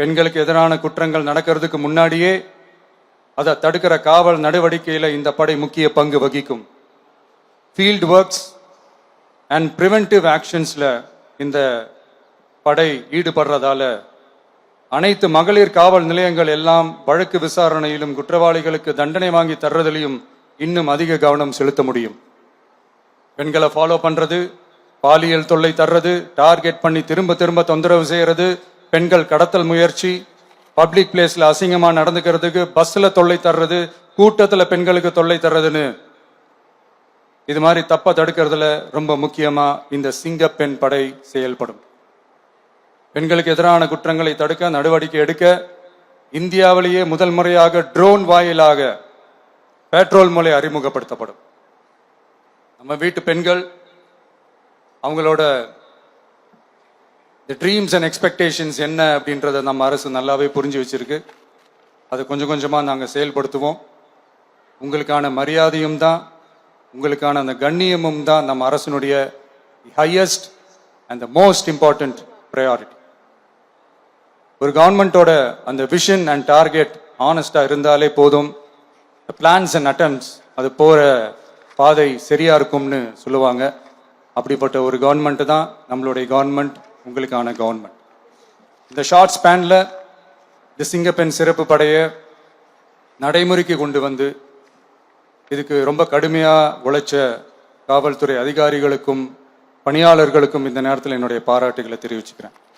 பெண்களுக்கு எதிரான குற்றங்கள் நடக்கிறதுக்கு முன்னாடியே அதை தடுக்கிற காவல் நடவடிக்கையில இந்த படை முக்கிய பங்கு வகிக்கும். ஃபீல்ட் ஒர்க்ஸ் அண்ட் பிரிவென்டிவ் ஆக்ஷன்ஸ்ல இந்த படை ஈடுபடுறதால அனைத்து மகளிர் காவல் நிலையங்கள் எல்லாம் வழக்கு விசாரணையிலும் குற்றவாளிகளுக்கு தண்டனை வாங்கி தர்றதிலையும் இன்னும் அதிக கவனம் செலுத்த முடியும். பெண்களை ஃபாலோ பண்றது, பாலியல் தொல்லை தர்றது, டார்கெட் பண்ணி திரும்ப திரும்ப தொந்தரவு செய்யறது, பெண்கள் கடத்தல் முயற்சி, பப்ளிக் பிளேஸ்ல அசிங்கமா நடந்துக்கிறதுக்கு பஸ்ல தொல்லை தர்றது, கூட்டத்துல பெண்களுக்கு தொல்லை தர்றதுன்னு இது மாதிரி தப்ப தடுக்கிறதுல ரொம்ப முக்கியமா இந்த சிங்கப்பெண் படை செயல்படும். பெண்களுக்கு எதிரான குற்றங்களை தடுக்க நடவடிக்கை எடுக்க இந்தியாவிலேயே முதல் முறையாக ட்ரோன் வாயிலாக பெட்ரோல் மூலை அறிமுகப்படுத்தப்படும். நம்ம வீட்டு பெண்கள் அவங்களோட ட்ரீம்ஸ் அண்ட் எக்ஸ்பெக்டேஷன்ஸ் என்ன அப்படின்றத நம்ம அரசு நல்லாவே புரிஞ்சு வச்சிருக்கு. அதை கொஞ்சம் கொஞ்சமா நாங்கள் செயல்படுத்துவோம். உங்களுக்கான மரியாதையும் தான், உங்களுக்கான அந்த கண்ணியமும் தான் நம்ம அரசினுடைய highest and the most important priority. ஒரு கவர்மெண்டோட அந்த விஷன் அண்ட் டார்கெட் ஆனஸ்டா இருந்தாலே போதும். பிளான்ஸ் அண்ட் அட்டம்ப்ட்ஸ் அது போற பாதை சரியா இருக்கும்னு சொல்லுவாங்க. அப்படிப்பட்ட ஒரு கவர்மெண்ட் தான் நம்மளுடைய கவர்மெண்ட், உங்களுக்கான கவர்மெண்ட். இந்த ஷார்ட் ஸ்பேன்ல இந்த சிங்கப்பெண் சிறப்பு படையை நடைமுறைக்கு கொண்டு வந்து இதுக்கு ரொம்ப கடுமையா உழைச்ச காவல்துறை அதிகாரிகளுக்கும் பணியாளர்களுக்கும் இந்த நேரத்தில் என்னுடைய பாராட்டுகளை தெரிவிச்சுக்கிறேன்.